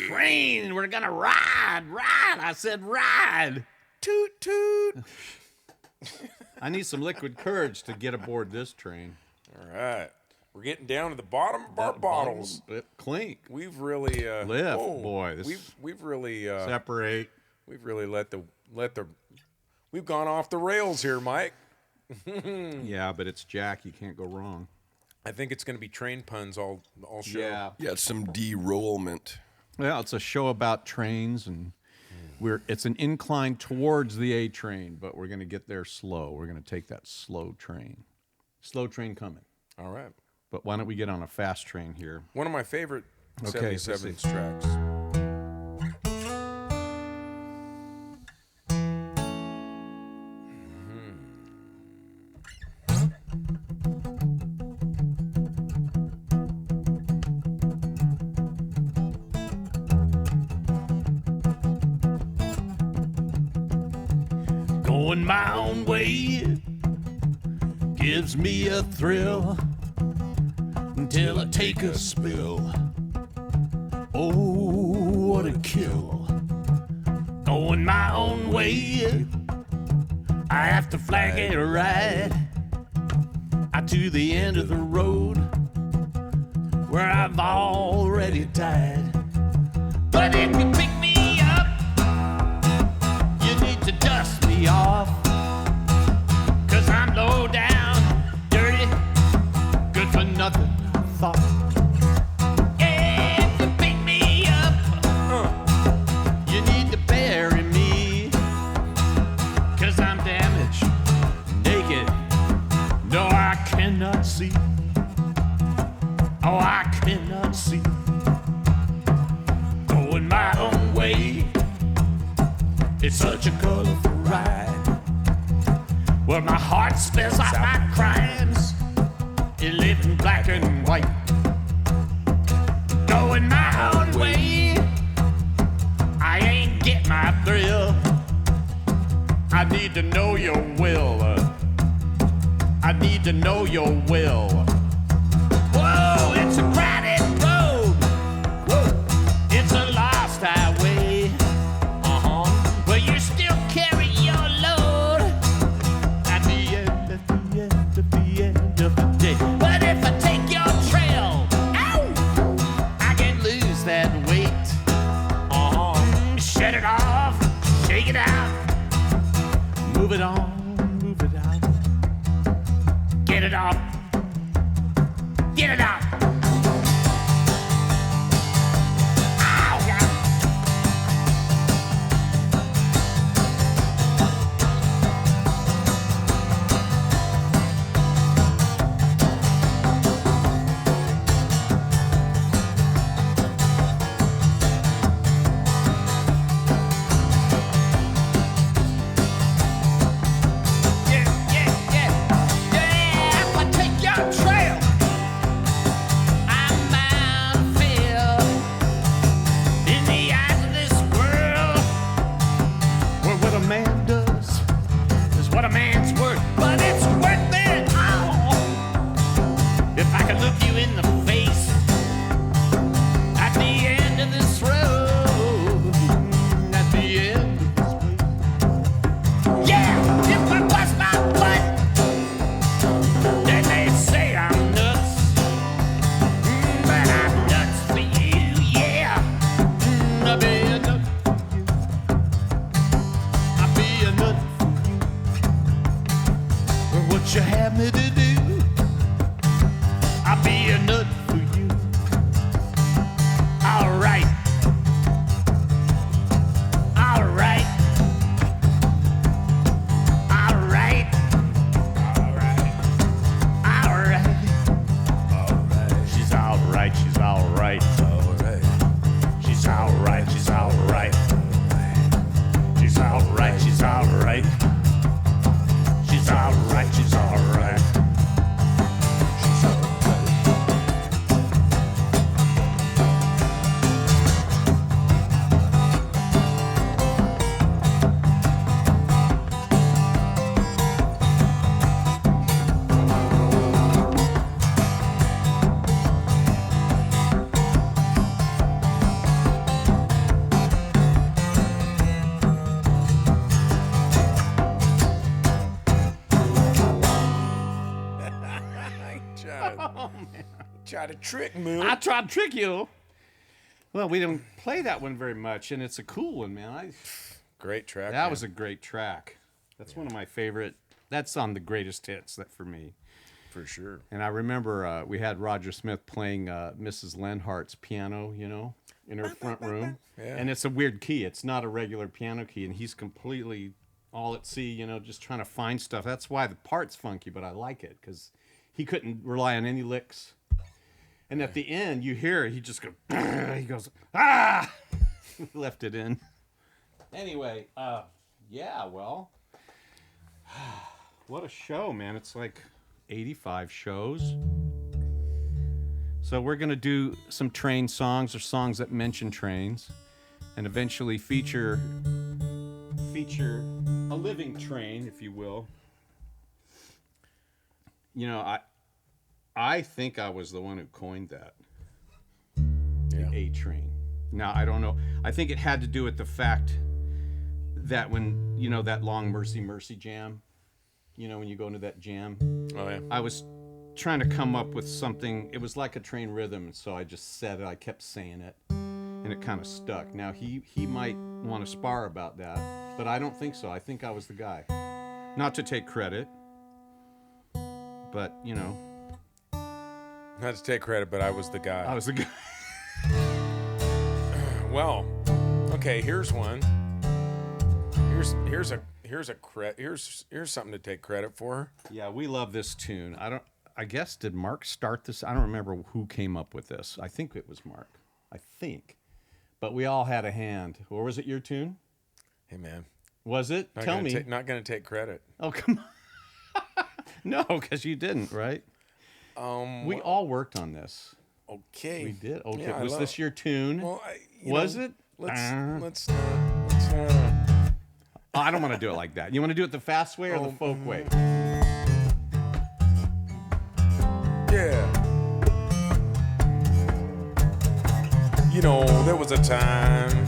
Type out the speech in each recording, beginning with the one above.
train. We're going to ride. I said ride. Toot, toot. I need some liquid courage to get aboard this train. All right. We're getting down to the bottom of our bottles. Clink. We've really lift, boy. We've really separate. We've really we've gone off the rails here, Mike. Yeah, but it's Jack. You can't go wrong. I think it's going to be train puns all show. Yeah, it's some derollement. Well, it's a show about trains, and it's an incline towards the A train, but we're going to get there slow. We're going to take that slow train. Slow train coming. All right. But why don't we get on a fast train here? One of my favorite 77s tracks. Going my own way gives me a thrill until I take a spill. Oh, what a kill. Going my own way, I have to flag it right out to the end of the road where I've already died. But if you pick me up, you need to dust me off, 'cause I'm low down, dirty, good for nothing thought. If you pick me up, you need to bury me, 'cause I'm damaged, naked, no, I cannot see. Oh, I cannot see. Going my own way, it's such a colorful ride, where my heart spells out my crimes in living black and white. Going my own way, I ain't get my thrill. I need to know your will. I need to know your will. Whoa, it's a crowded road. Whoa, it's a lost highway. But you still carry your load at the end of the day. But if I take your trail, ow, I can lose that weight. Shut it off, shake it out, move it on, move it out. Get it off, get it out. If I take Try to trick me. I tried to trick you. Well, we don't play that one very much, and it's a cool one, man. Great track. That man. was a great track. That's one of my favorite. That's on the greatest hits for me. For sure. And I remember we had Roger Smith playing Mrs. Lenhart's piano, in her front room. Yeah. And it's a weird key. It's not a regular piano key, and he's completely all at sea, just trying to find stuff. That's why the part's funky, but I like it because he couldn't rely on any licks. And at the end, you hear he just goes, he goes, ah! Left it in. Anyway, yeah, well, what a show, man. It's like 85 shows. So we're going to do some train songs or songs that mention trains and eventually feature a living train, if you will. I think I was the one who coined that. Yeah. A train. Now, I don't know. I think it had to do with the fact that when, that long Mercy Mercy jam, when you go into that jam, Oh, yeah. I was trying to come up with something. It was like a train rhythm, and so I just said it. I kept saying it, and it kind of stuck. Now, he might want to spar about that, but I don't think so. I think I was the guy. Not to take credit, but, Not to take credit, but I was the guy. I was the guy. Well, okay, here's one. Here's something to take credit for. Yeah, we love this tune. I guess, did Mark start this? I don't remember who came up with this. I think it was Mark. I think. But we all had a hand. Or was it your tune? Hey, man. Was it? Tell me. Not going to take credit. Oh, come on. No, because you didn't, right? We all worked on this. Okay. We did. Okay. Yeah, Was this your tune? Well, was it? Let's I don't want to do it like that. You want to do it the fast way or the folk way? Yeah. There was a time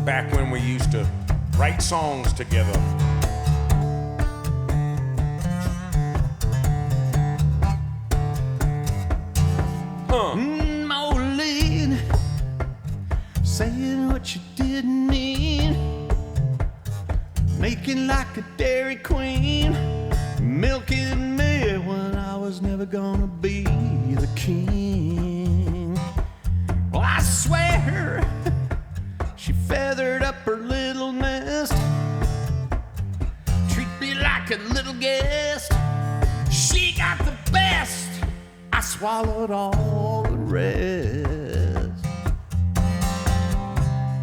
back when we used to write songs together. Moline, saying what you didn't mean, making like a Dairy Queen, milking me when I was never gonna be the king. Well, I swear she feathered up her little nest, treat me like a little guest. She got the best. I swallowed all the rest.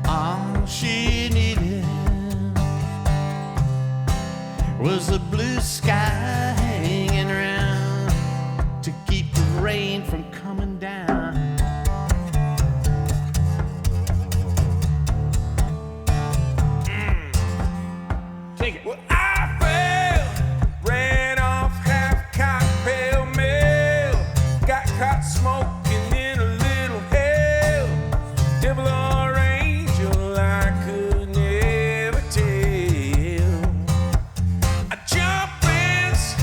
All she needed was a blue sky hanging around to keep the rain from coming down. Take it. Well, I fell, ran off half-cocked pale mail, got caught smoking in a little hell. Devil or angel, I could never tell. I jump fence,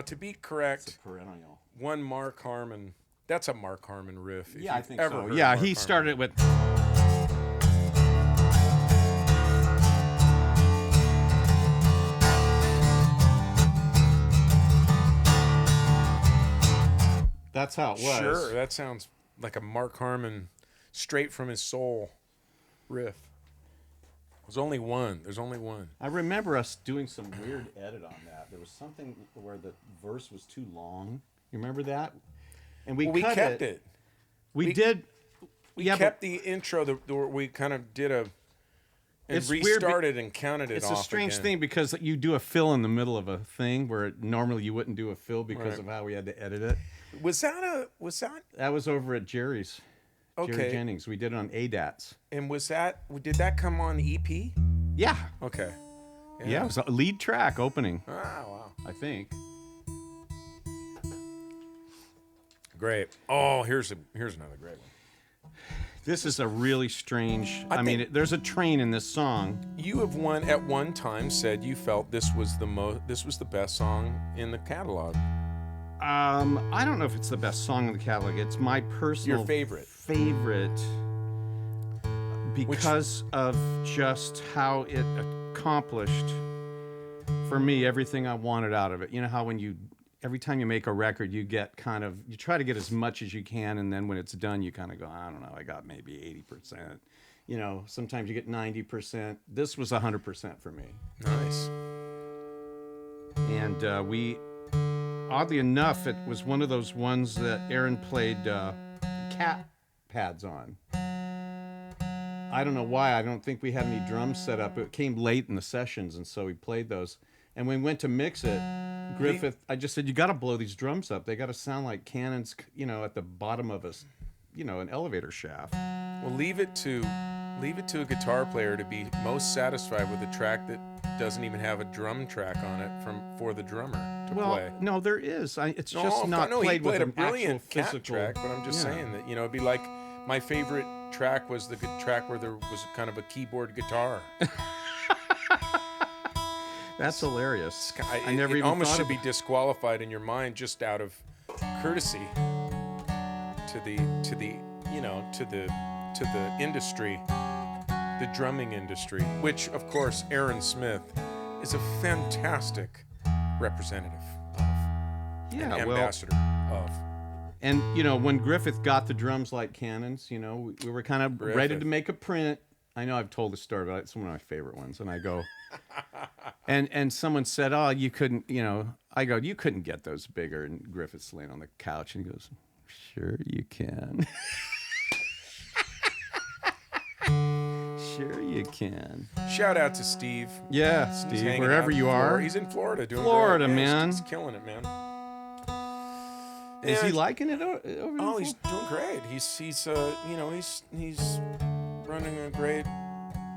to be correct, It's a perennial. one Mark Harmon. That's a Mark Harmon riff. if Yeah, I you've think ever so. heard Yeah, Mark he Harmon. started it with. That's how it was. Sure, that sounds like a Mark Harmon, straight from his soul, riff. There's only one. I remember us doing some weird edit on that. There was something where the verse was too long. You remember that? And we kept it. We did. We yeah, kept the intro. We kind of did a. And It's weird restarted and counted it It's off a strange again. thing because you do a fill in the middle of a thing where normally you wouldn't do a fill because Right. of how we had to edit it. Was that? That was over at Jerry's. Jerry Okay. Jennings. We did it on ADATs. And did that come on EP? Yeah. Okay. Yeah, it was a lead track opening, Oh, wow. I think. Great. Oh, here's another great one. This is a really strange. I mean, think- there's a train in this song. You have at one time said you felt this was the best song in the catalog. I don't know if it's the best song in the catalog. It's my personal Your favorite. Because of just how it accomplished for me everything I wanted out of it. You know how every time you make a record, you try to get as much as you can, and then when it's done, you kind of go, I don't know, I got maybe 80%. You know, sometimes you get 90%. This was 100% for me. Nice. And oddly enough, it was one of those ones that Aaron played cat pads on. I don't know why. I don't think we had any drums set up. It came late in the sessions, and so we played those. And when we went to mix it, Griffith, I just said, you got to blow these drums up. They got to sound like cannons, at the bottom of an elevator shaft. Well, leave it to a guitar player to be most satisfied with a track that doesn't even have a drum track on it for the drummer to play. No, there is. It's No, just not no, played he played with a an brilliant actual cat physical track, but I'm just saying that it'd be like my favorite track was the good track where there was kind of a keyboard guitar. That's hilarious. I It never even almost thought should of be disqualified in your mind just out of courtesy to the industry, the drumming industry, which of course Aaron Smith is a fantastic representative of, and ambassador of. And when Griffith got the drums like cannons, we were kind of ready Griffith. to make a print. I know I've told the story, but it's one of my favorite ones. And I go, and someone said, "Oh, you couldn't," I go, "You couldn't get those bigger." And Griffith's laying on the couch, and he goes, "Sure you can." Sure you can. Shout out to Steve. Yeah, He's Steve, hanging wherever out in you Florida. are. He's in Florida doing Florida, great. man. He's killing it, man. Is he And- liking it over there? Oh, he's doing great. He's running a great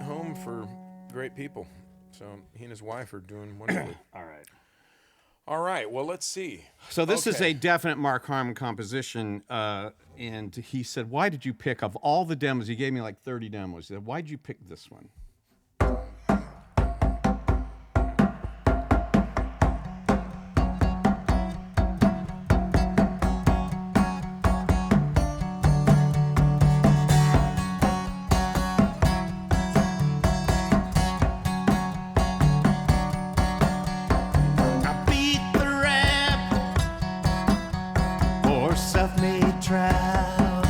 home for great people. So he and his wife are doing wonderfully. All right. Well, let's see. So this is Okay. a definite Mark Harmon composition, and he said, "Why did you pick of all the demos?" He gave me like 30 demos. He said, "Why did you pick this one?" I beat the rap for self-made trout.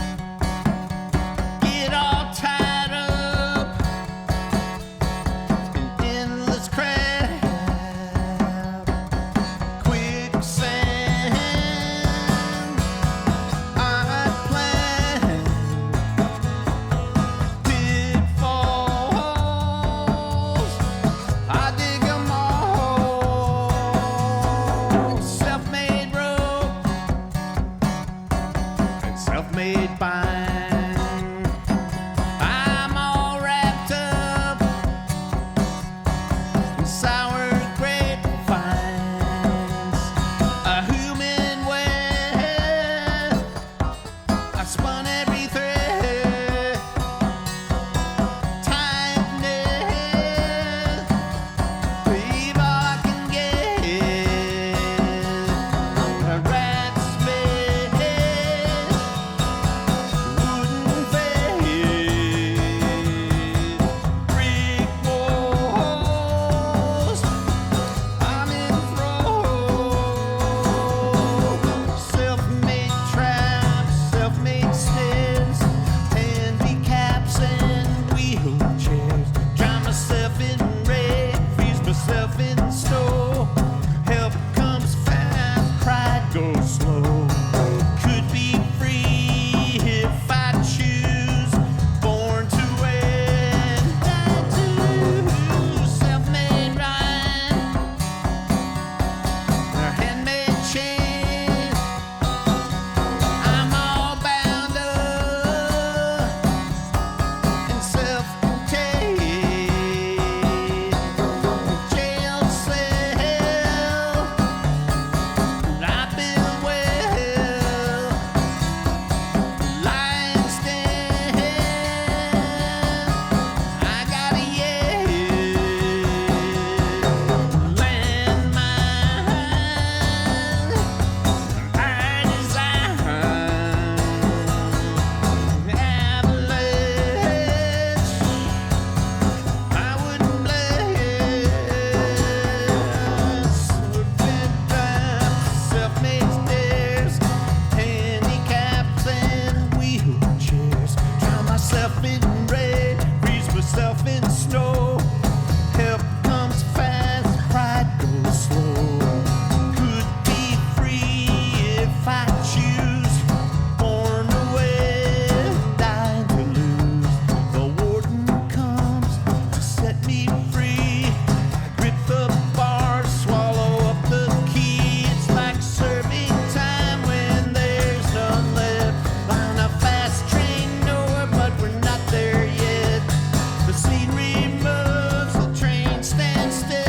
Get all tied up myself in snow. Help comes fast, pride goes slow. Could be free if I choose. Born away, dying to lose. The warden comes to set me free. I grip the bar, swallow up the key. It's like serving time when there's none left. On a fast train north, but we're not there yet. The scenery moves, the train stands still.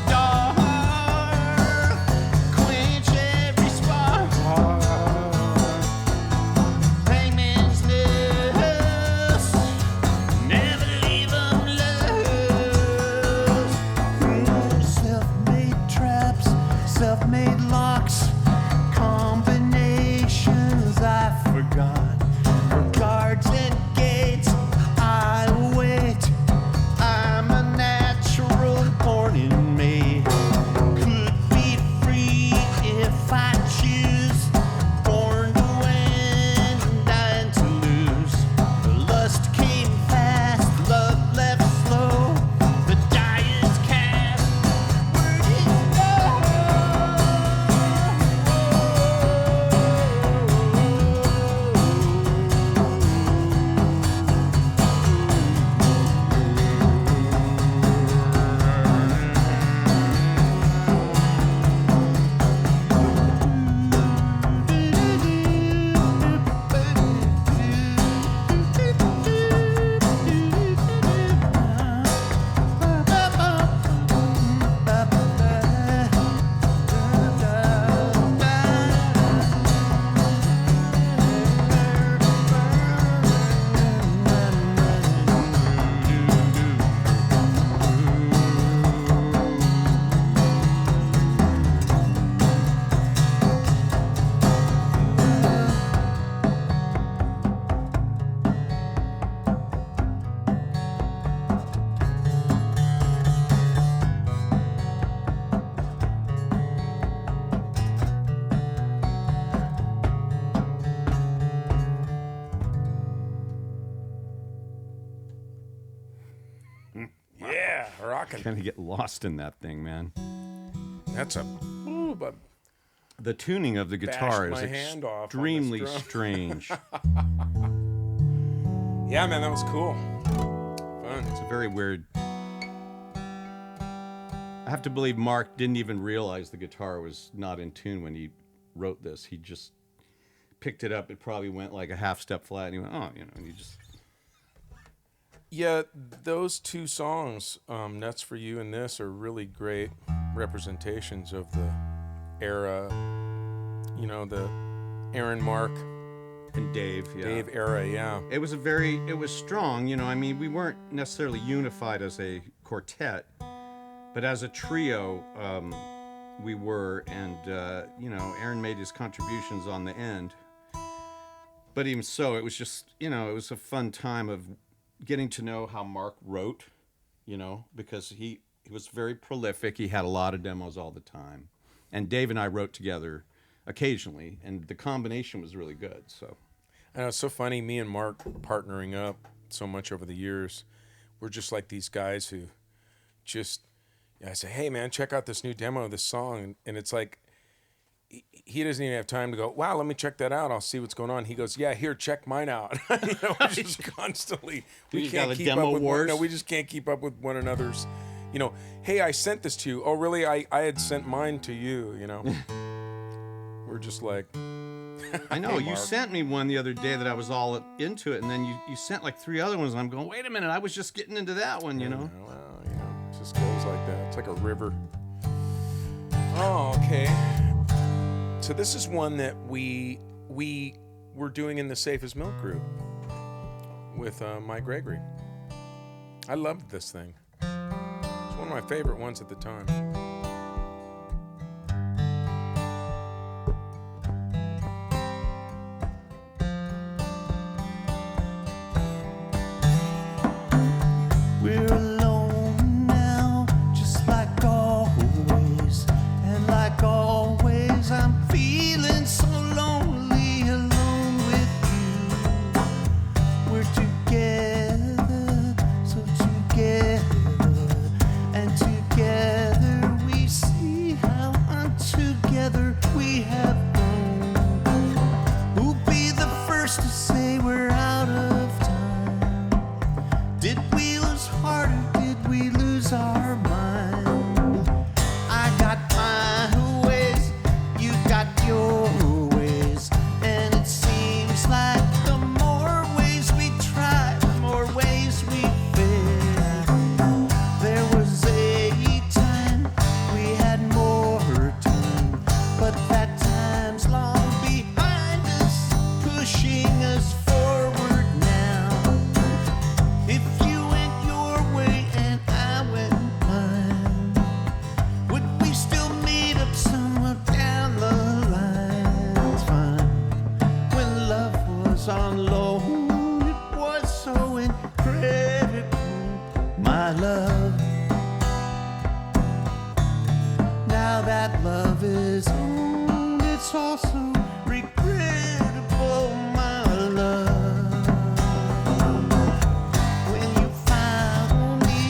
Dark, quench every spark. Hangman's noose, never leave 'em loose. Self-made traps, self-made locks, combinations I forgot. For guards and gates, I wait. I'm a natural born in me. Could be free if I choose. Born to win, dying to lose. The lust came fast, love left slow. The die is cast. Where did it Yeah, rocking. Kind of get lost in that thing, man. That's a. Ooh, but The tuning of the guitar Bashed is my hand off on this extremely drum. strange. yeah, man, that was cool. Fun. It's a very weird. I have to believe Mark didn't even realize the guitar was not in tune when he wrote this. He just picked it up. It probably went like a half step flat, and he went, "Oh, you know," and he just. Yeah, those two songs, Nuts for You and this, are really great representations of the era, you know, the Aaron, Mark, And Dave, yeah. Dave era, yeah. It was strong, you know. I mean, we weren't necessarily unified as a quartet, but as a trio, we were. And, you know, Aaron made his contributions on the end. But even so, it was just, you know, it was a fun time of getting to know how Mark wrote, you know, because he was very prolific. He had a lot of demos all the time. And Dave and I wrote together occasionally, and the combination was really good, so. And it's so funny, me and Mark partnering up so much over the years. We're just like these guys who just, I say, hey, man, check out this new demo of this song. And it's like, he doesn't even have time to go, wow, let me check that out. I'll see what's going on. He goes, yeah, here, check mine out. You know, just constantly. We can't keep up with one. No, we just can't keep up with one another's. You know, hey, I sent this to you. Oh, really? I had sent mine to you. You know, we're just like. I know, Hey, you Mark. sent me one the other day that I was all into it, and then you sent like 3 other ones, and I'm going, wait a minute, I was just getting into that one, you know? Well, you know, it just goes like that. It's like a river. Oh, okay. So this is one that we were doing in the Safe as Milk group with Mike Gregory. I loved this thing. It's one of my favorite ones at the time. love. Now that love is owned, it's also regrettable, my love. When you found me,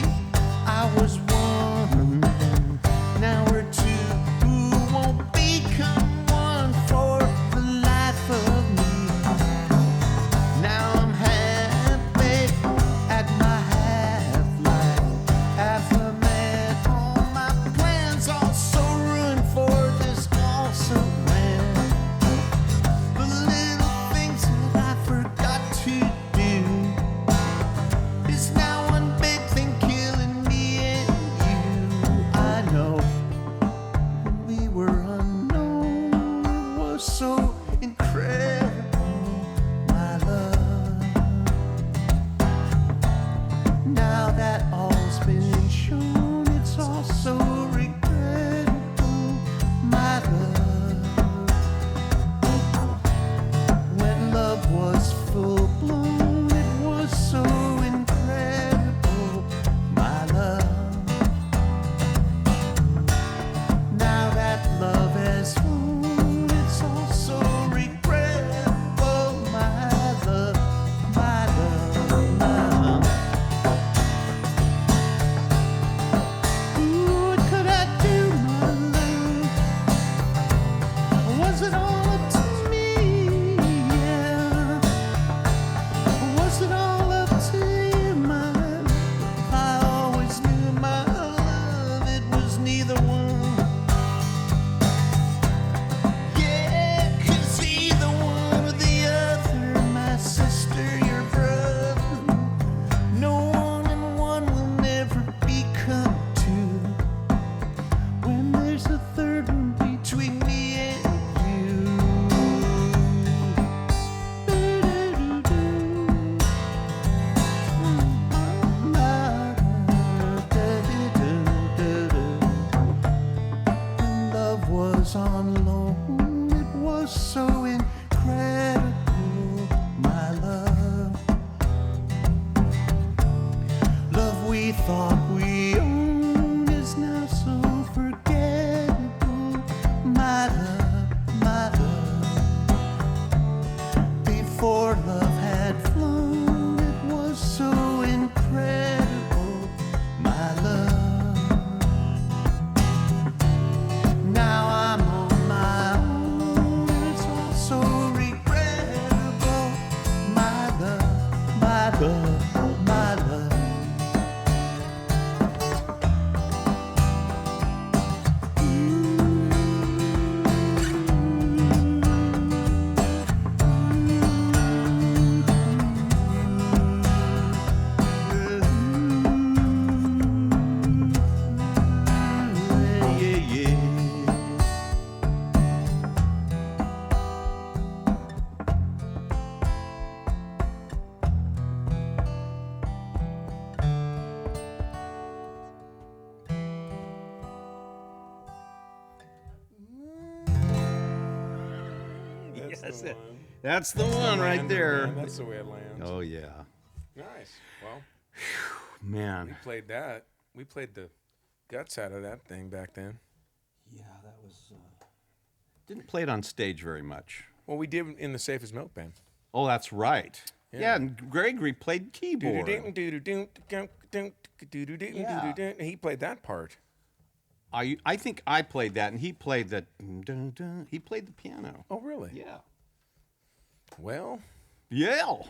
I was one, and now we're two who won't become one for the life of me. Now I'm happy at my half-life, half a man. All my plans also ruined for this awesome land. The little things that I forgot to do is now one big thing killing me and you. I know when we were unknown, it was so incredible, my love. Now that all's been shown, it's also regrettable, my love. When love was full blown, it was so incredible, my love. Now that love has flown, it's also regrettable, my love, my love, my love. Ooh, what could I do, my love? Was it all up to me? Yeah. Was it all up to you, my love? I always knew, my love, it was neither one. Yeah, 'cause either one or the other, my sister, your brother, no one and one will never become two. When there's a third one between me and you. When love was on loan, it was so incredible, my love. Love we thought we owned is now so forgettable, my love, my love. Before love had flown, it was so incredible, my love. Now I'm on my own, it's also regrettable, my love, my love, my love. That's it. That's the one right there. Man, that's the way it lands. Oh yeah, Nice. Well, we man. played that. We played the guts out of that thing back then. Yeah, that was. Didn't play it on stage very much. Well, we did in the Safe as Milk Band. Oh, that's right. Yeah, and Gregory played keyboard. He played that part. I think I played that, and he played the. He played the piano. Oh, really? Yeah. Well, Yeah.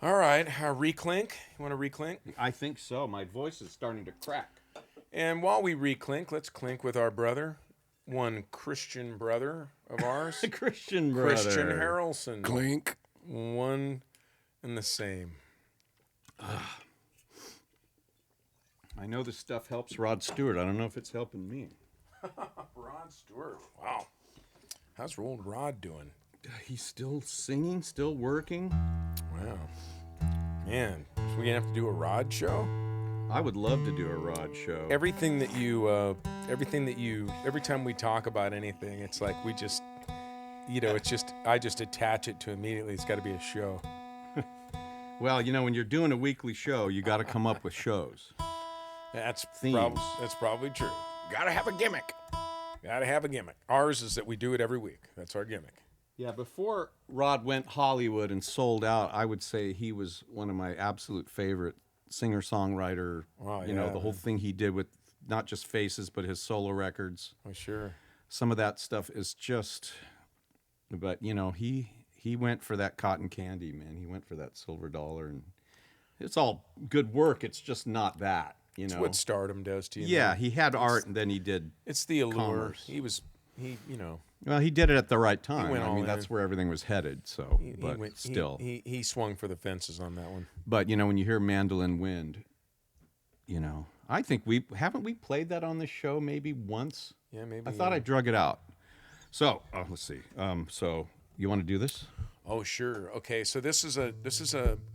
all right. Reclink. You want to reclink? I think so. My voice is starting to crack. And while we reclink, let's clink with our brother, one Christian brother of ours, Christian brother. Christian Harrelson. Clink. One and the same. I know this stuff helps Rod Stewart. I don't know if it's helping me. Rod Stewart. Wow. How's old Rod doing? He's still singing, still working. Wow. Man, so we're going to have to do a Rod show? I would love to do a Rod show. Every time we talk about anything, it's like we just, I just attach it to immediately. It's got to be a show. Well, you know, when you're doing a weekly show, you got to come up with shows. That's Themes. probably true. Gotta have a gimmick. Gotta have a gimmick. Ours is that we do it every week. That's our gimmick. Yeah, before Rod went Hollywood and sold out, I would say he was one of my absolute favorite singer-songwriter. Wow, you yeah, know, the whole thing he did with not just Faces, but his solo records. Oh, sure. Some of that stuff is just, but, you know, he went for that cotton candy, man. He went for that silver dollar, and it's all good work. It's just not that, you know. It's what stardom does to you. Yeah, man. he had art, and then he did. It's the allure. commerce. You know. Well, he did it at the right time. went I all mean, in. that's where everything was headed. So, but still. He swung for the fences on that one. But, you know, when you hear Mandolin Wind, you know, I think haven't we played that on this show maybe once? Yeah, maybe. I thought I drug it out. So, let's see. So you want to do this? Oh, sure. Okay, so this is a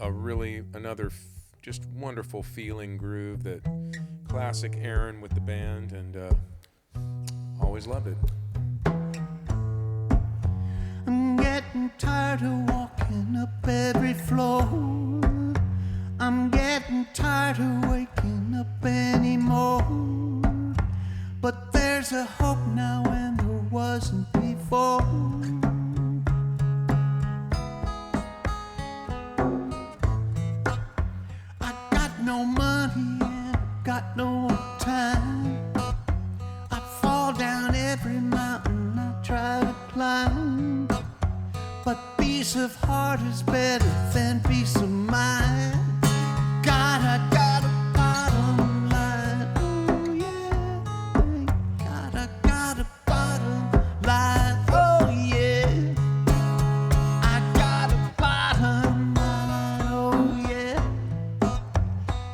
really another just wonderful feeling groove that classic Aaron with the band, and always loved it. I'm getting tired of walking up every floor. I'm getting tired of waking up anymore. But there's a hope now and there wasn't before. I got no money and got no time. I fall down every mountain I try to climb. But peace of heart is better than peace of mind. God, I got a bottom line. Oh yeah, thank God I got a bottom line. Oh yeah, I got a bottom line. Oh yeah,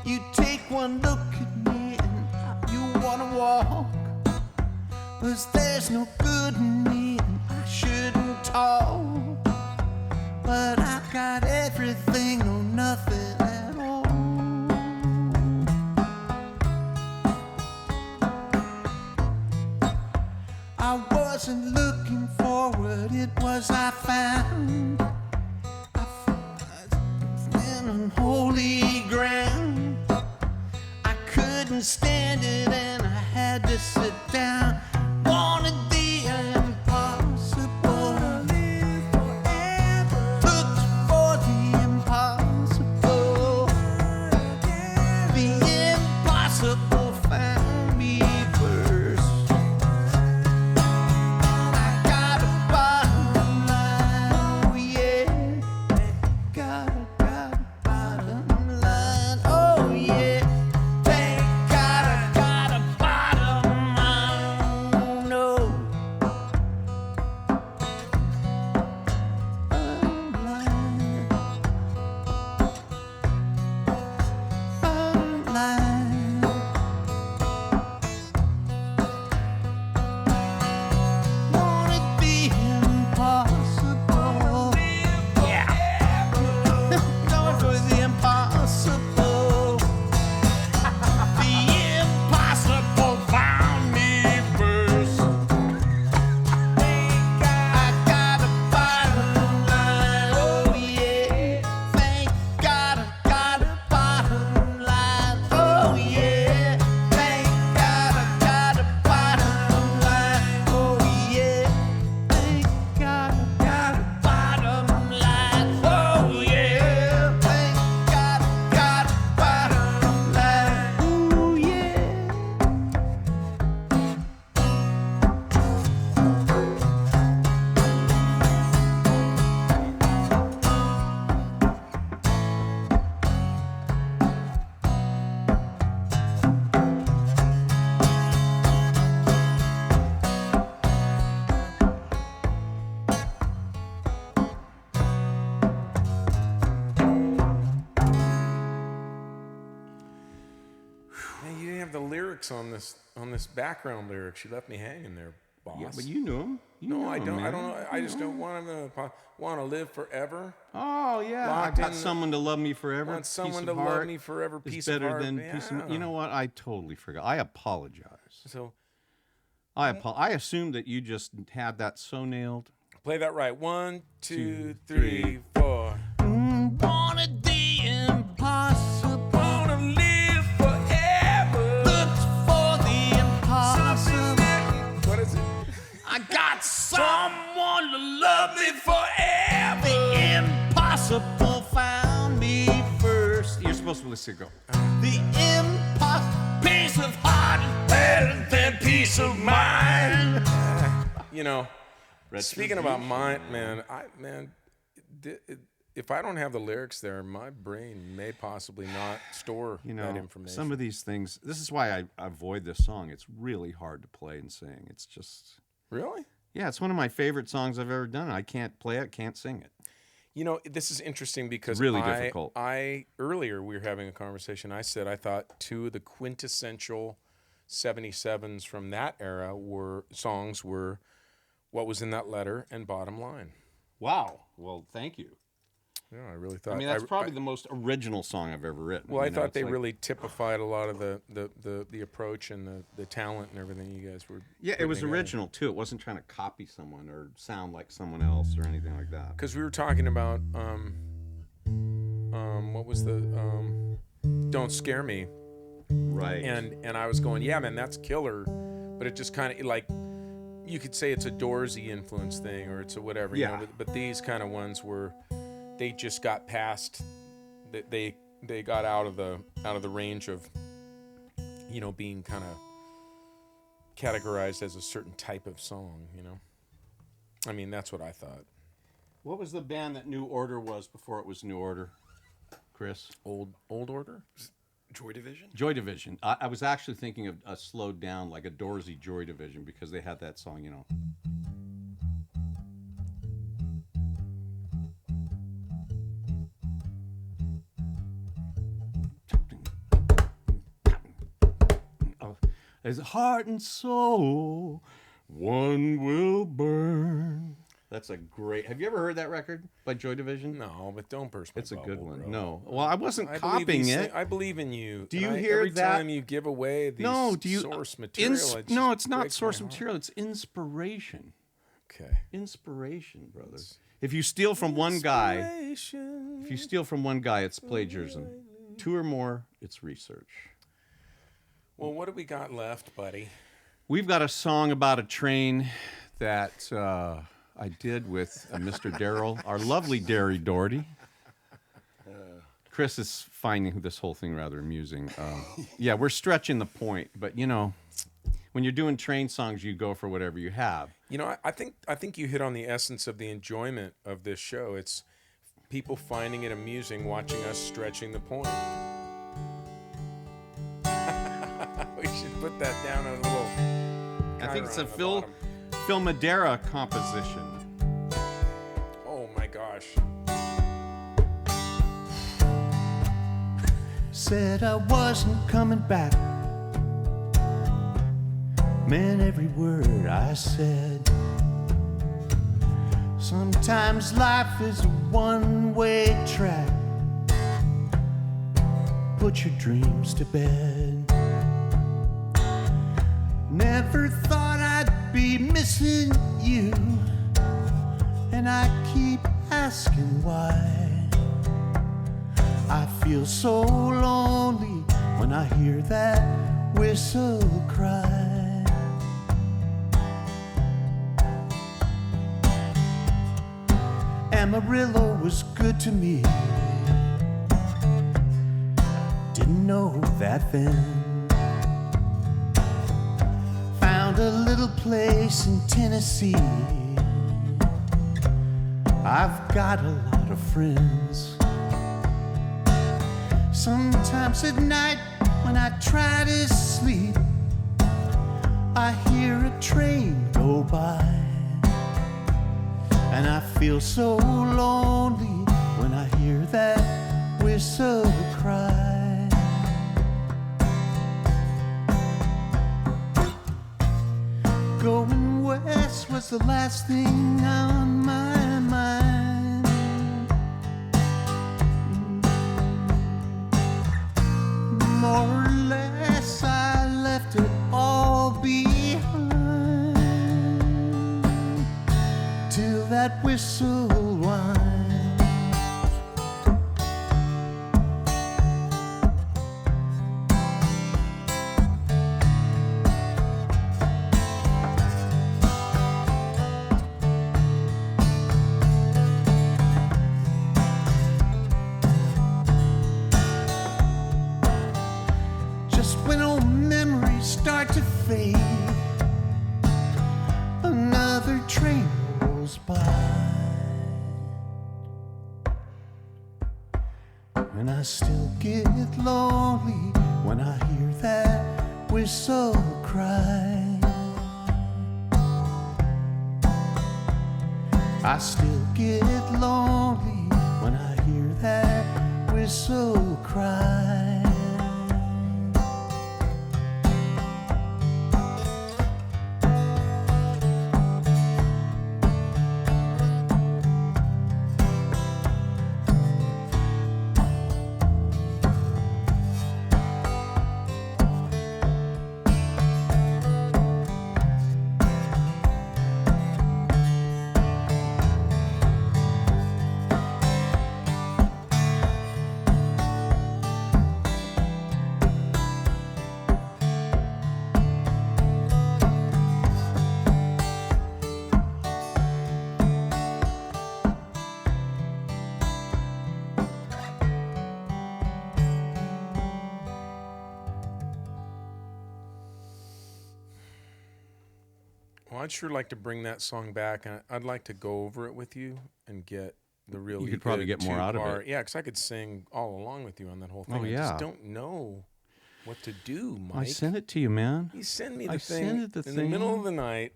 you take one look at me and you wanna walk. 'Cause there's no good in me and I shouldn't talk. But I got everything or nothing at all. I wasn't looking forward, it was I found. I found on holy ground. I couldn't stand it and I had to sit down. Wanted the impossible. Looked for the impossible. The impossible found me first. I got a bottom line, oh yeah. Got a bottom line, oh yeah. Thank God I got a bottom line, oh no. Bottom line. Bottom line. Wanted the impossible. Yeah. Going for the impossible. The impossible found me first. I got a bottom line, oh yeah. Thank God I got a bottom line, oh yeah. Thank God I got a bottom line, oh yeah. Thank God I got a bottom line, oh yeah. Thank God I got a bottom line, oh yeah. Hey, you didn't have the lyrics on this background lyrics. You left me hanging there, boss. Yeah, but you knew him. No, I don't. I don't know. I just don't want him to want to live forever. Oh yeah, Locked I got in- someone to love me forever. Want someone Peace of to love heart me forever. is Peace of better heart. than Yeah. peace of. You know what? I totally forgot. I apologize. So I assumed that you just had that so nailed. play that right. 1, 2, 3, 4. Wanted the supposed to listen go. The impossible. Peace of heart is better than peace of mind. You know, speaking about mine, man, if I don't have the lyrics there, my brain may possibly not store that information. Some of these things, this is why I avoid this song. It's really hard to play and sing. It's just... Really? Yeah, it's one of my favorite songs I've ever done. I can't play it, can't sing it. You know, this is interesting because really difficult. Earlier we were having a conversation. I said I thought two of the quintessential 77s from that era songs were What Was in That Letter and Bottom Line. Wow. Well, thank you. Yeah, I really thought. I mean, that's probably the most original song I've ever written. Well, I thought they really typified a lot of the approach and the talent and everything you guys were. Yeah, it was original too. It wasn't trying to copy someone or sound like someone else or anything like that. Because we were talking about what was the Don't Scare Me, right? And I was going, yeah, man, that's killer, but it just kind of like you could say it's a Doorsy influence thing or it's a whatever. Yeah. You know, but these kind of ones were. They just got past that they got out of the range of being kind of categorized as a certain type of song, I mean, that's what I thought. What was the band that New Order was before it was New Order, Chris? Old Order? Joy Division? Joy Division. I was actually thinking of a slowed down, like a Doorsy Joy Division, because they had that song, As heart and soul, one will burn. That's a great... Have you ever heard that record by Joy Division? No, but don't burst my It's a bubble, good one. bro. No. Well, I wasn't copying it. I believe in you. Do you hear every that? Time you give away these source material, No, it's not source material. It's inspiration. Okay. Inspiration, brother. If you steal from one guy, it's plagiarism. Two or more, it's research. Well, what do we got left, buddy? We've got a song about a train that I did with Mr. Darryl, our lovely Derry Doherty. Chris is finding this whole thing rather amusing. Yeah, we're stretching the point, but when you're doing train songs, you go for whatever you have. I think you hit on the essence of the enjoyment of this show. It's people finding it amusing, watching us stretching the point. We should put that down on a little. I think it's a Phil Madeira composition. Oh my gosh. Said I wasn't coming back. Meant every word I said. Sometimes life is a one-way track. Put your dreams to bed. Never thought I'd be missing you, and I keep asking why. I feel so lonely when I hear that whistle cry. Amarillo was good to me. Didn't know that then. Found a little place in Tennessee. I've got a lot of friends. Sometimes at night when I try to sleep, I hear a train go by. And I feel so lonely when I hear that whistle cry. Going west was the last thing on my mind. More or less I left it all behind till that whistle whined. just when old memories start to fade, another train rolls by. And I still get lonely when I hear that whistle cry. I still get lonely when I hear that whistle cry. Well, I'd sure like to bring that song back, and I'd like to go over it with you and get the really You could probably good get more out of two-part- it. Yeah, because I could sing all along with you on that whole thing. Oh, I yeah. just don't know what to do, Mike. I sent it to you, man. You send me the I thing sent it the in the middle thing. of the night,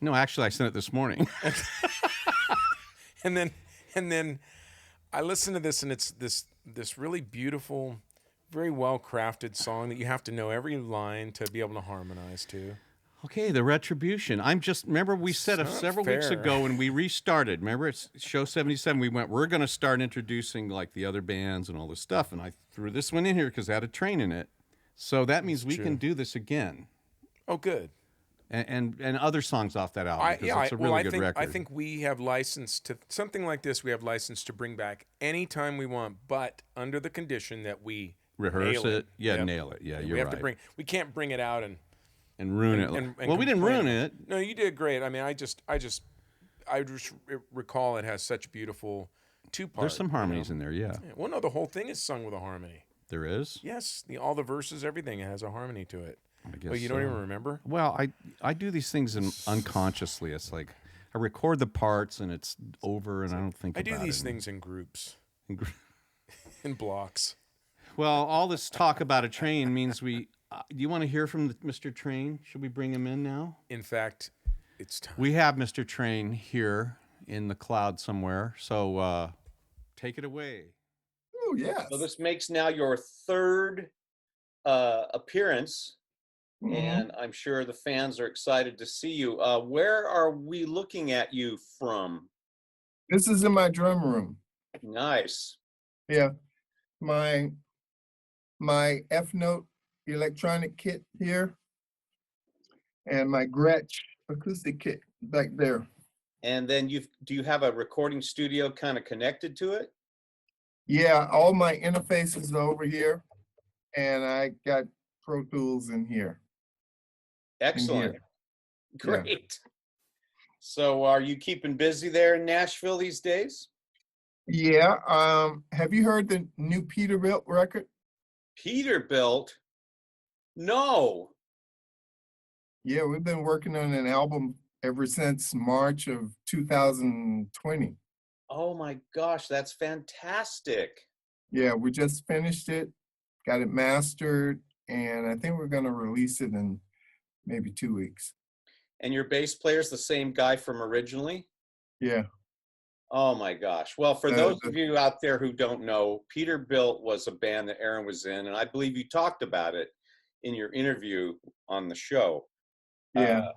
No, actually, I sent it this morning. and then I listen to this, and it's this really beautiful, very well crafted song that you have to know every line to be able to harmonize to. Okay, the retribution. Remember we said Not several weeks fair. ago when we restarted. Remember it's show 77, we're going to start introducing like the other bands and all this stuff. And I threw this one in here because it had a train in it. So that means we can do this again. Oh, good. And other songs off that album because it's a really good record. I think we have license to something like this. We have license to bring back anytime we want, but under the condition that we Rehearse nail it. Yeah, Yep. nail it. Yeah, we you're have right. to we can't bring it out and ruin it. and Well, we didn't complain. ruin it. No, you did great. I mean, I just recall it has such beautiful two-part. There's some harmonies in there, yeah. Well, no, the whole thing is sung with a harmony. There is? Yes, all the verses, everything has a harmony to it. I guess But you don't so. even remember? Well, I do these things unconsciously. It's like I record the parts and it's over and I don't think I about it. do these things in groups, in blocks. Well, all this talk about a train means do you want to hear from Mr. Train? Should we bring him in now? In fact, it's time. We have Mr. Train here in the cloud somewhere. So take it away. Oh, yes. So this makes now your third appearance. Mhm. And I'm sure the fans are excited to see you. Where are we looking at you from? This is in my drum room. Nice. Yeah. My F-Note electronic kit here and my Gretsch acoustic kit back there. And then do you have a recording studio kind of connected to it? Yeah, all my interfaces are over here and I got Pro Tools in here. Excellent. here. Great. So are you keeping busy there in Nashville these days? Yeah. Have you heard the new Peterbilt record? Peterbilt? No. Yeah, we've been working on an album ever since March of 2020. Oh my gosh, that's fantastic. Yeah, we just finished it, got it mastered, and I think we're gonna release it in maybe 2 weeks. And your bass player's the same guy from originally? Yeah. Oh my gosh. Well, for those of you out there who don't know, Peterbilt was a band that Aaron was in, and I believe you talked about it in your interview on the show. Yeah.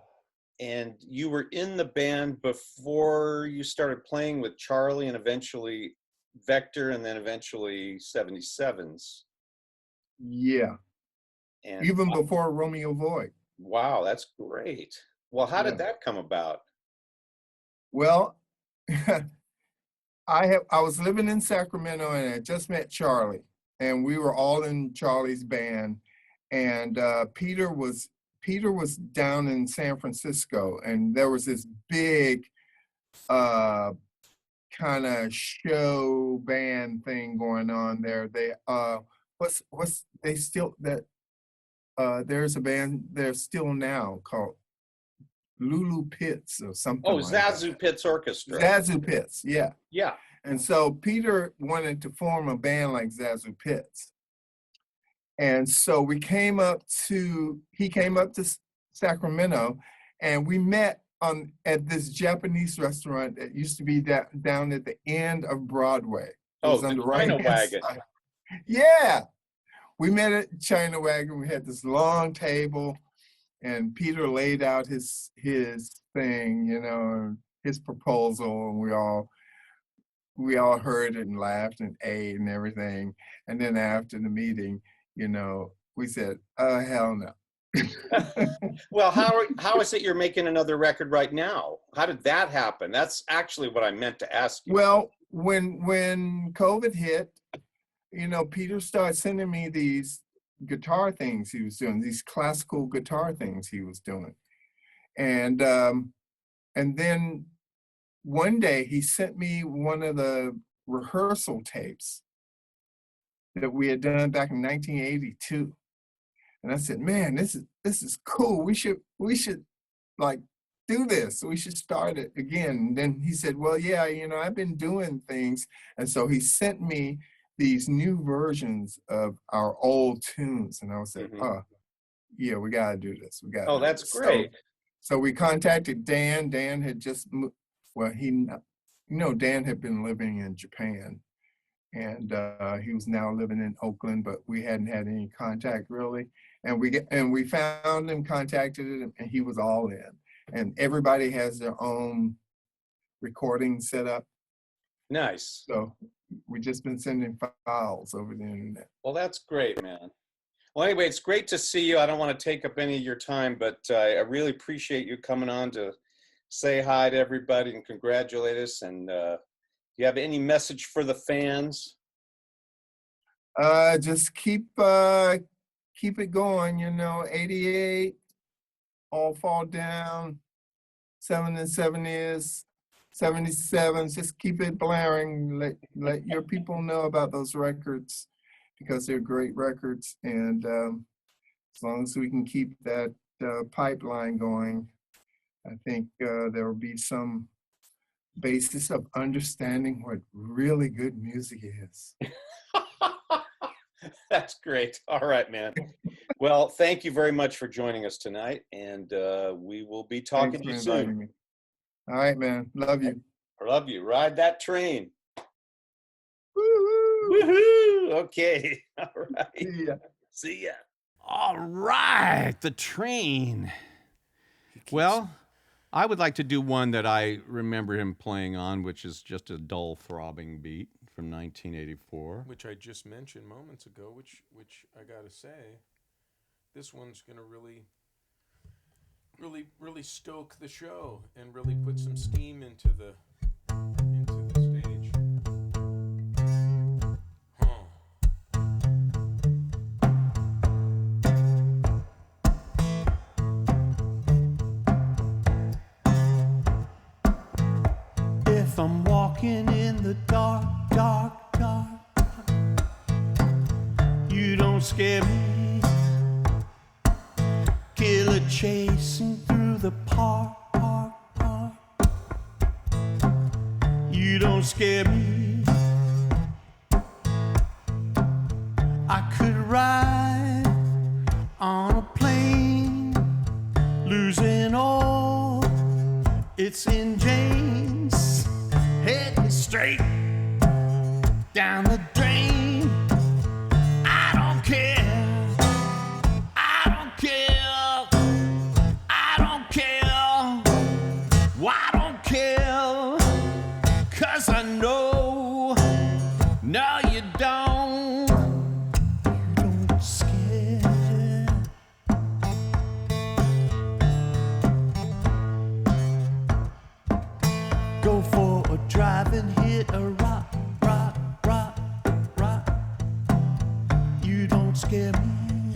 And you were in the band before you started playing with Charlie and eventually Vector and then eventually 77s. Yeah. And Even before Romeo Void. wow, that's great. Well, how did that come about? Well, I was living in Sacramento and I just met Charlie, and we were all in Charlie's band. And Peter was down in San Francisco, and there was this big kind of show band thing going on there. They there's a band there still now called Lulu Pitts or something Oh, like that. Zazu Pitts Orchestra. Zazu Pitts, yeah. Yeah. And so Peter wanted to form a band like Zazu Pitts. And so he came up to Sacramento, and we met at this Japanese restaurant that used to be down at the end of Broadway. It was on the right-hand Wagon. side. Yeah. We met at China Wagon. We had this long table, and Peter laid out his thing, you know, his proposal, and we all heard it and laughed and ate and everything. And then after the meeting, you know, we said, hell no. Well, how is it you're making another record right now? How did that happen? That's actually what I meant to ask you. Well, when COVID hit, you know, Peter started sending me these guitar things he was doing, these classical guitar things he was doing. And then one day he sent me one of the rehearsal tapes that we had done back in 1982. And I said, man, this is cool. We should like do this. We should start it again. And then he said, well, yeah, you know, I've been doing things. And so he sent me these new versions of our old tunes. And I said, oh, yeah, we got to do this. Oh, that's great. So we contacted Dan. Dan had just moved. Well, Dan had been living in Japan, and he was now living in Oakland, but we hadn't had any contact really. And we found him, contacted him, and he was all in. And everybody has their own recording set up. Nice. So we've just been sending files over the internet. Well, that's great, man. Well, anyway, it's great to see you. I don't want to take up any of your time, but I really appreciate you coming on to say hi to everybody and congratulate us. And do you have any message for the fans? Just keep it going, you know. 88, All Fall Down, 7 and 7 is 77. Just keep it blaring. Let your people know about those records, because they're great records. And as long as we can keep that pipeline going, I think there will be some basis of understanding what really good music is. That's great. All right, man. Well, thank you very much for joining us tonight, and we will be talking to you soon. Me. All right, man. Love you. I love you. Ride that train. Woo-hoo. Woohoo! Okay. All right. See ya. See ya. All right, the train. Well, I would like to do one that I remember him playing on, which is just a dull throbbing beat from 1984. Which I just mentioned moments ago, which I gotta say, this one's gonna really stoke the show and really put some steam into the stage. If I'm walking in the dark, dark, dark, you don't scare me. Killer chasing through the park, park, park. You don't scare me. I could ride on a plane, losing all its engines, heading straight down the drain. I don't care. I don't care. I don't care. Well, I don't care. 'Cause I know. No, you don't. You don't scare. Go for a drive and hit a rock, rock, rock, rock. You don't scare me.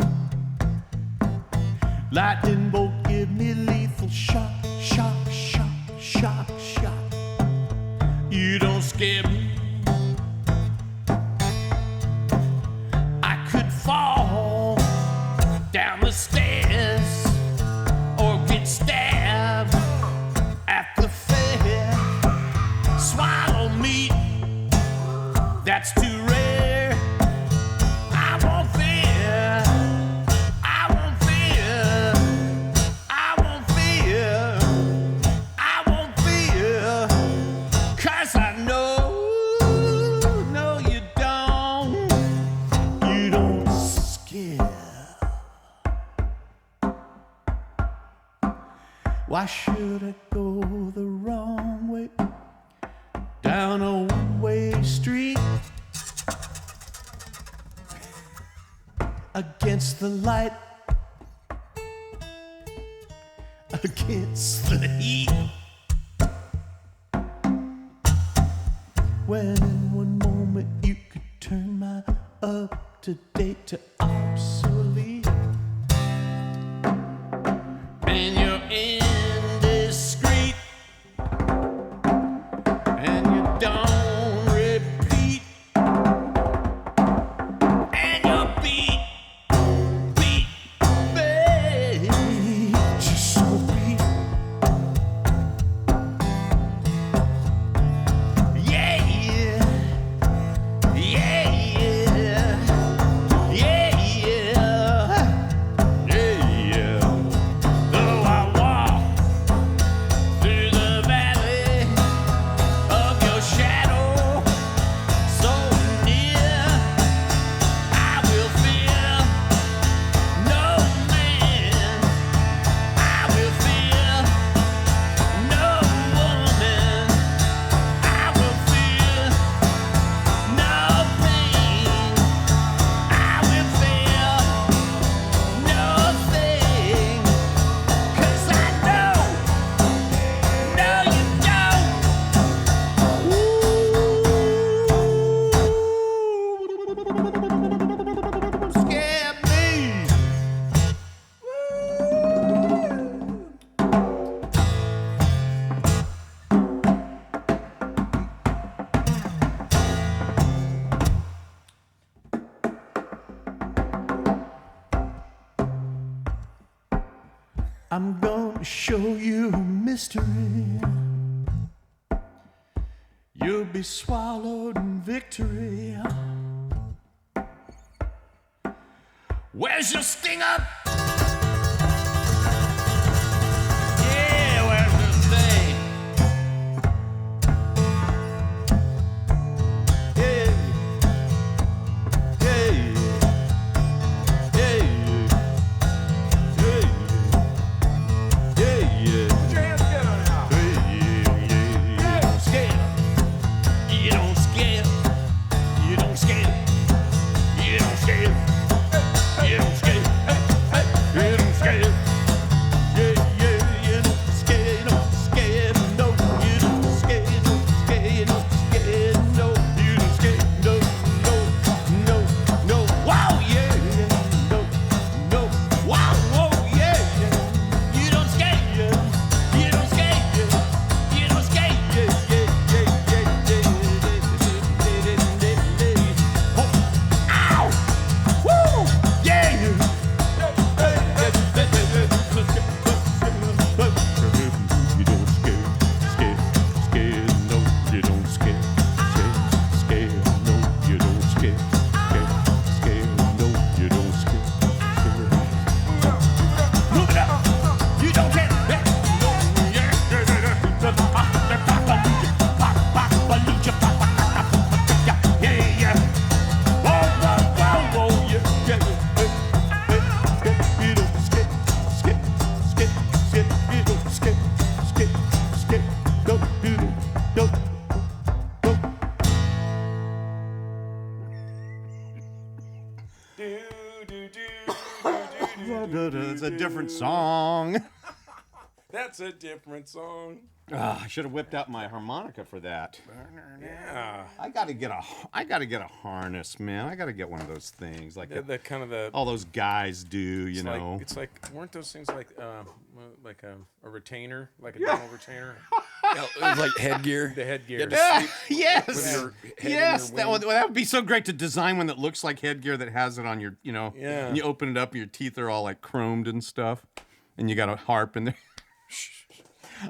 Lightning bolt, give me lethal shock, shock, shock, shock, shock. You don't scare me. I could fall down down the stairs or get stabbed at the fair. Swallow meat, that's too rare. I won't fear, I won't fear, I won't fear, I won't fear, 'cause I know, no you don't scare. Why should I go the wrong way down a one-way street against the light, against the heat, when in one moment you could turn my up-to-date to obsolete, and you're indiscreet, and you don't repeat, and your beat, babe, just so beat. Yeah, yeah, yeah, yeah, yeah. Though I walk through the valley of your shadow, so near, I will fear no man. I will fear no woman. I will fear no pain. I will fear nothing, 'cause I know, no you don't scare me. I'm gonna show you a mystery. You'll be swallowed in victory. Where's your sting up? Yeah, where's your sting? Yeah, yeah, yeah, yeah, yeah. You don't scare. You don't scare. You don't scare. You don't scare. You don't scare. Yeah, yeah, you don't scare. Don't scare. No, you don't scare. Don't scare. Don't scare. No, you don't scare. No, no, no, no. Wow, yeah, yeah. No, no. Wow, whoa, yeah, yeah. You don't scare. You don't scare. You don't scare. Yeah, yeah, yeah, yeah, yeah. Ow! Woo! Yeah! You don't scare, scare, no, you don't scare, scare, no, you don't scare, scare, no, you don't scare, Move it up! You don't care! Yeah, yeah. Whoa, whoa, whoa, whoa, yeah, yeah, you don't skip, skip, skip, skip, you don't skip, skip, skip, go, you don't, go. It's a different song. That's a different song. I should have whipped out my harmonica for that. Yeah. I gotta get a harness, man. I gotta get one of those things like The kind of the. all those guys do, you It's know. like, it's like, weren't those things like a retainer, like a dental retainer? It was like headgear. The headgear. Yes, with your head in yes. your That would be so great to design one that looks like headgear that has it on your, you know. Yeah. And you open it up, and your teeth are all like chromed and stuff, and you got a harp in there.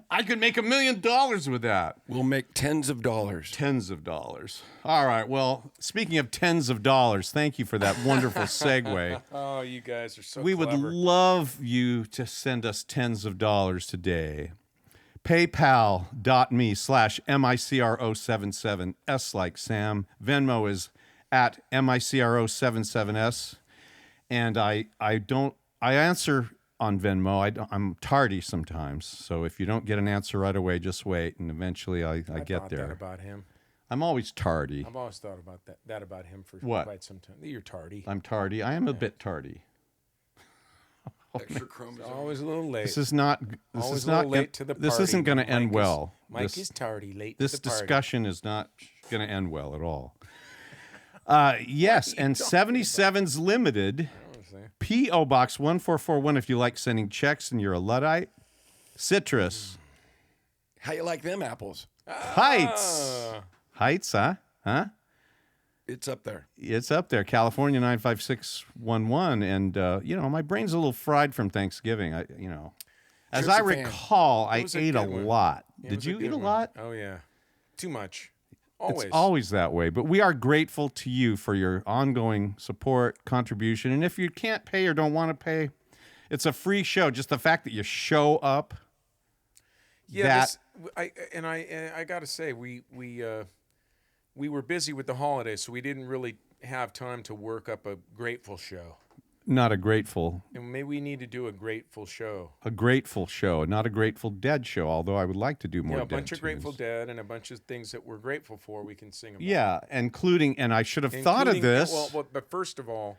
I could make $1 million with that. We'll make tens of dollars. Tens of dollars. All right. Well, speaking of tens of dollars, thank you for that wonderful segue. Oh, you guys are so We would clever. love you to send us tens of dollars today. PayPal.me/MICRO77, S like Sam. Venmo is at MICRO77S. And I answer on Venmo. I'm tardy sometimes. So if you don't get an answer right away, just wait. And eventually I get thought there. that about him. I'm always tardy. I've always thought about that about him for What? quite some time. You're tardy. I'm tardy. I am a bit tardy. Extra chromosomes. Always a little late. This is not. Always is a little not. late to the This party. isn't going to end Mike is- well. Mike is tardy, late This to the party. discussion is not going to end well at all. Yes, and 77's limited. P.O. Box 1441 if you like sending checks and you're a Luddite. Citrus. How you like them apples? Heights. Heights, huh? Huh? It's up there. It's up there. California 95611. And, you know, my brain's a little fried from Thanksgiving. As I Triptofan. recall, I It was a ate a good one. lot. Yeah, it Did was you good eat a one. lot? Oh, yeah. Too much. Always. It's always that way. But we are grateful to you for your ongoing support, contribution. And if you can't pay or don't want to pay, it's a free show. Just the fact that you show up. Yeah, I got to say, we were busy with the holidays, so we didn't really have time to work up a grateful show. Not a grateful. And maybe we need to do a grateful show. A grateful show, not a Grateful Dead show, although I would like to do more Yeah, a Dead bunch of Grateful tunes. Dead and a bunch of things that we're grateful for we can sing about. Yeah, including, and I should have thought of Including- this. Well, but first of all,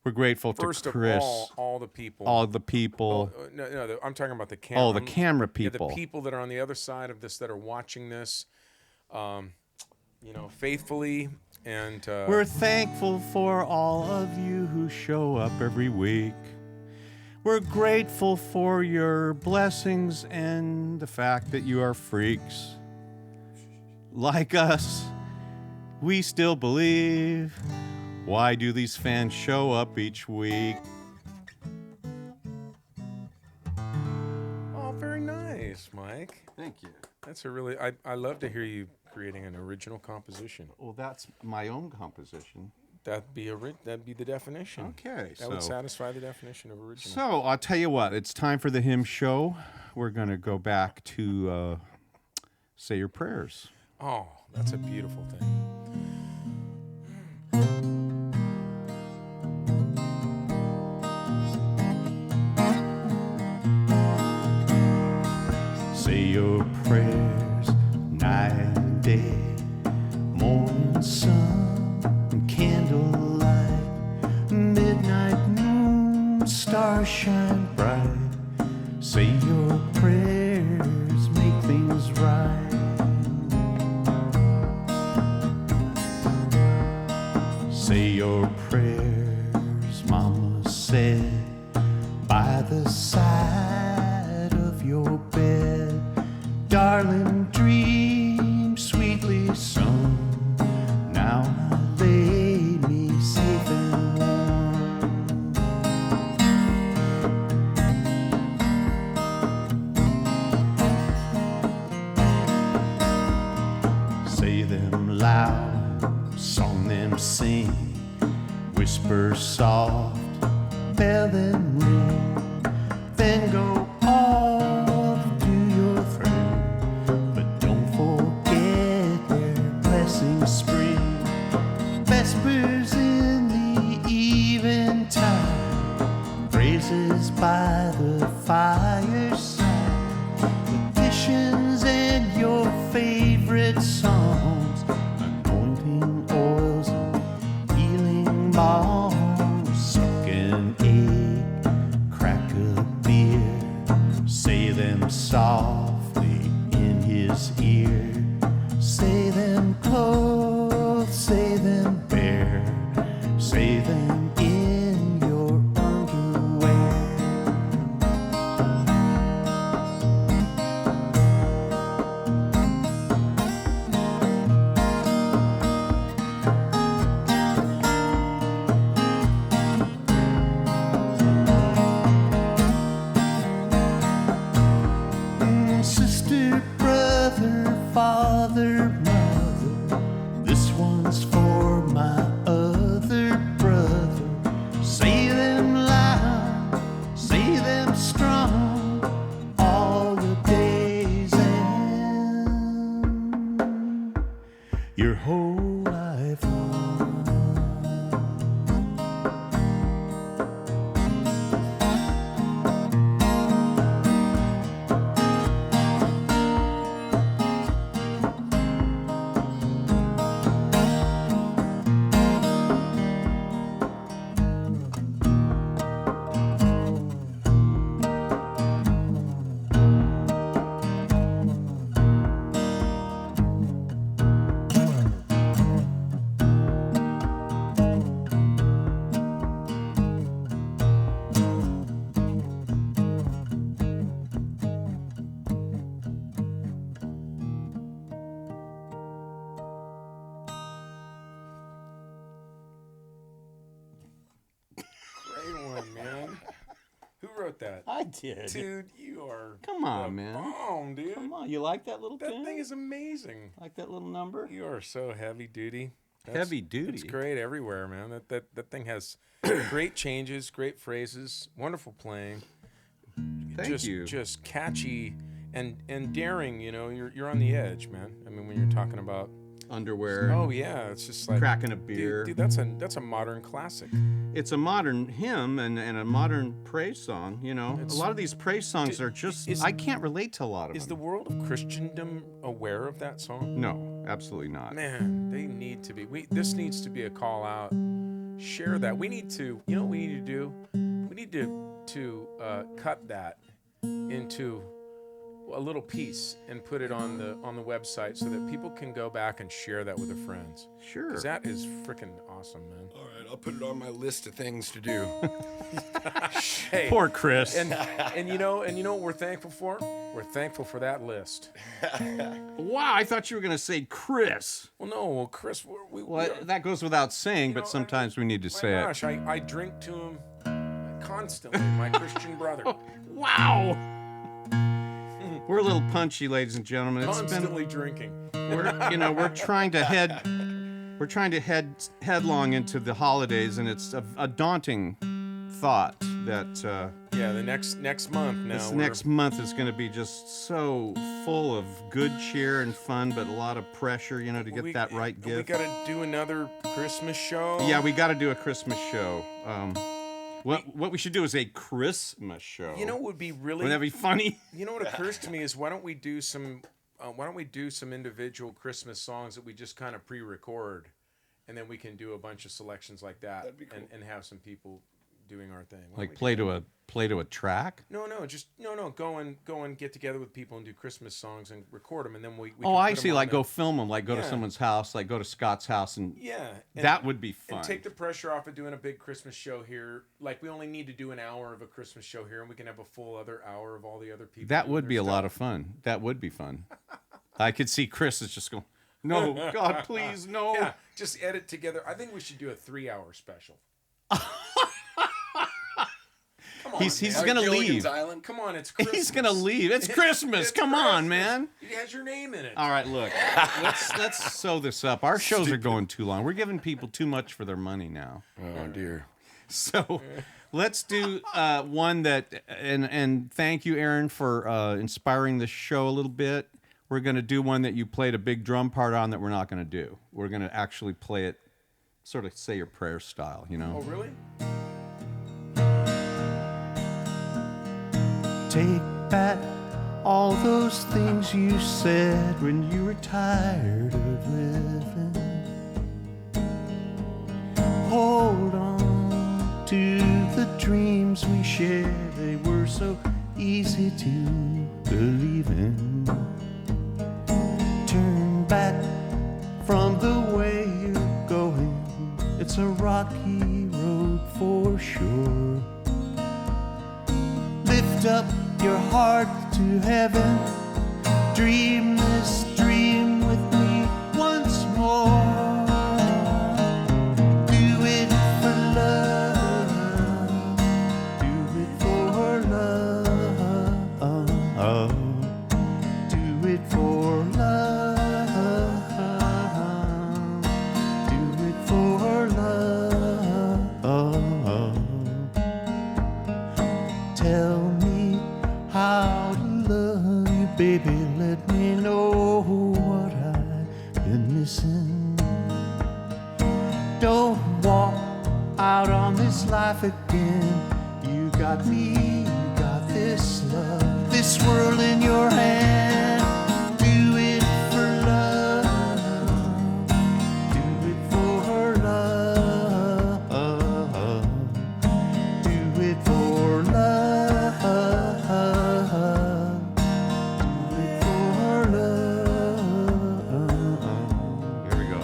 We're grateful to Chris. all the people. All the people. No, I'm talking about the camera. Oh, the camera people. Yeah, the people that are on the other side of this that are watching this, faithfully. And We're thankful for all of you who show up every week. We're grateful for your blessings and the fact that you are freaks. Like us, we still believe. Why do these fans show up each week? oh, very nice, Mike. Thank you. That's a really. I love to hear you creating an original composition. Well, that's my own composition. That'd be the definition. Okay, That would so- satisfy the definition of original. So I'll tell you what, it's time for the hymn show. We're going to go back to say your prayers. Oh, that's a beautiful thing. Say your prayers night and day, morning sun and candlelight, midnight moon, stars shine bright. Say your prayers, make things right. Say your prayers, Mama said, by the side of your bed. Darling, dream sweetly sung. Now I lay me safe and warm. Say them loud, song them sing, whisper soft, bell them ring, then go off to your friend. But don't forget their blessings spring. Vespers in the eventide, praises by the fireside, petitions and your favorite songs, anointing oils and healing balms, suck an egg, crack a beer, say them softly in wrote that. I did. Dude, you are Come on, the man. bomb, dude. Come on, you like that little That tune? thing is amazing. Like that little number? You are so heavy duty. Heavy duty. It's great everywhere, man. That thing has great changes, great phrases, wonderful playing. Thank you. Just catchy and daring. You know, you're on the edge, man. I mean, when you're talking about Underwear. oh yeah, it's just like Cracking a beer. Dude, that's a modern classic. It's a modern hymn and a modern praise song. You know, a lot of these praise songs are just. I can't relate to a lot of Is the them. world of Christendom aware of that song? No, absolutely not. Man, they need to be. This needs to be a call out. Share that. We need to. You know what we need to do? We need to cut that into a little piece and put it on the website so that people can go back and share that with their friends. Sure. Because that is freaking awesome, man. All right, I'll put it on my list of things to do. Hey, Poor Chris. and you know what we're thankful for? We're thankful for that list. Wow, I thought you were gonna say Chris. Well, Chris, we Well, that goes without saying, but sometimes we need to say gosh, I drink to him constantly, my Christian brother. it. Wow. We're a little punchy, ladies and gentlemen. It's Constantly drinking. we're trying to head headlong into the holidays, and it's a daunting thought that Yeah, the next month now. this next month is going to be just so full of good cheer and fun, but a lot of pressure, to get that right gift. We got to do another Christmas show. Yeah, we got to do a Christmas show. What we should do is a Christmas show. You know what would be really? Wouldn't that be funny? You know what occurs to me is why don't we do some individual Christmas songs that we just kind of pre-record, and then we can do a bunch of selections like that. That'd be cool. and have some people doing our thing. Why don't Like we play do to a track? No, go and get together with people and do Christmas songs and record them, and then we Oh, can I put 'em see. on Like the- go film them. Like go to Yeah. someone's house. Like go to Scott's house, and Yeah, that would be fun. And take the pressure off of doing a big Christmas show here. Like we only need to do an hour of a Christmas show here, and we can have a full other hour of all the other people. That doing would their be a stuff. lot of fun. That would be fun. I could see Chris is just going, no, God, please, no. Yeah, just edit together. I think we should do a 3-hour special. Come on, He's man. gonna Gilligan's leave. Island. Come on, it's Christmas. He's gonna leave. It's Christmas. It's Come on, Christmas. man. It has your name in it. All right, look. Let's sew this up. Our shows are going too long. We're giving people too much for their money now. Oh dear. So let's do one that and thank you, Aaron, for inspiring the show a little bit. We're gonna do one that you played a big drum part on that we're not gonna do. We're gonna actually play it, sort of say your prayer style, Oh, really? Take back all those things you said when you were tired of living. Hold on to the dreams we shared. They were so easy to believe in. Turn back from the way you're going. It's a rocky road for sure. Lift up your heart to heaven. Dream this dream with me once more. Do it for love. Do it for love. Do it for love. Do it for love. Tell me how to love you, baby. Let me know what I've been missing. Don't walk out on this life again. You got me, you got this love, this world in your hand. Do it for love. Do it for love. Do it for love. Do it for love. Here we go.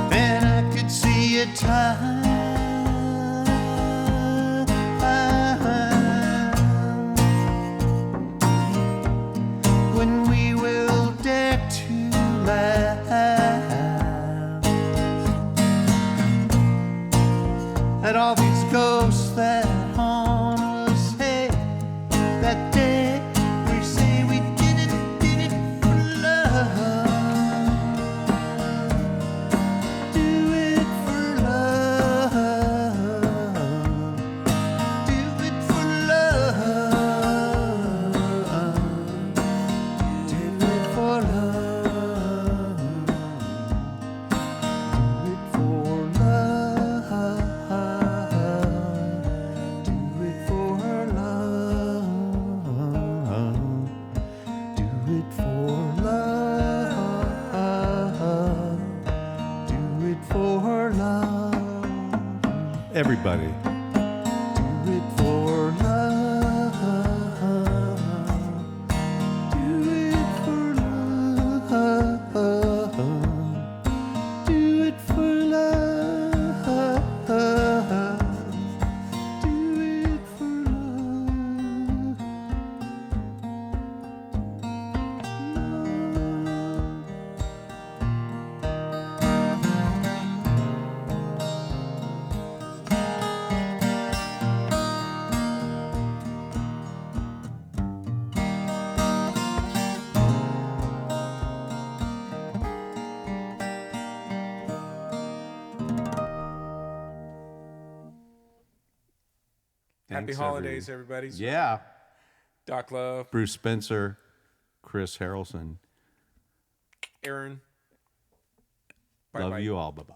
Then I could see a time when we will dare to laugh. at all these ghosts that haunt us. Hey, that day we say we did it for love. Do it for love. Do it for love. Do it for love. Do it for love. Do it for love. Do it for love. Do it for love. Everybody. Do it for love. Do it for love. Do it for love. Do it for Happy Thanks, holidays, everybody. Yeah. Doc Love, Bruce Spencer, Chris Harrelson. Aaron. Love Bye-bye. you all. Bye-bye.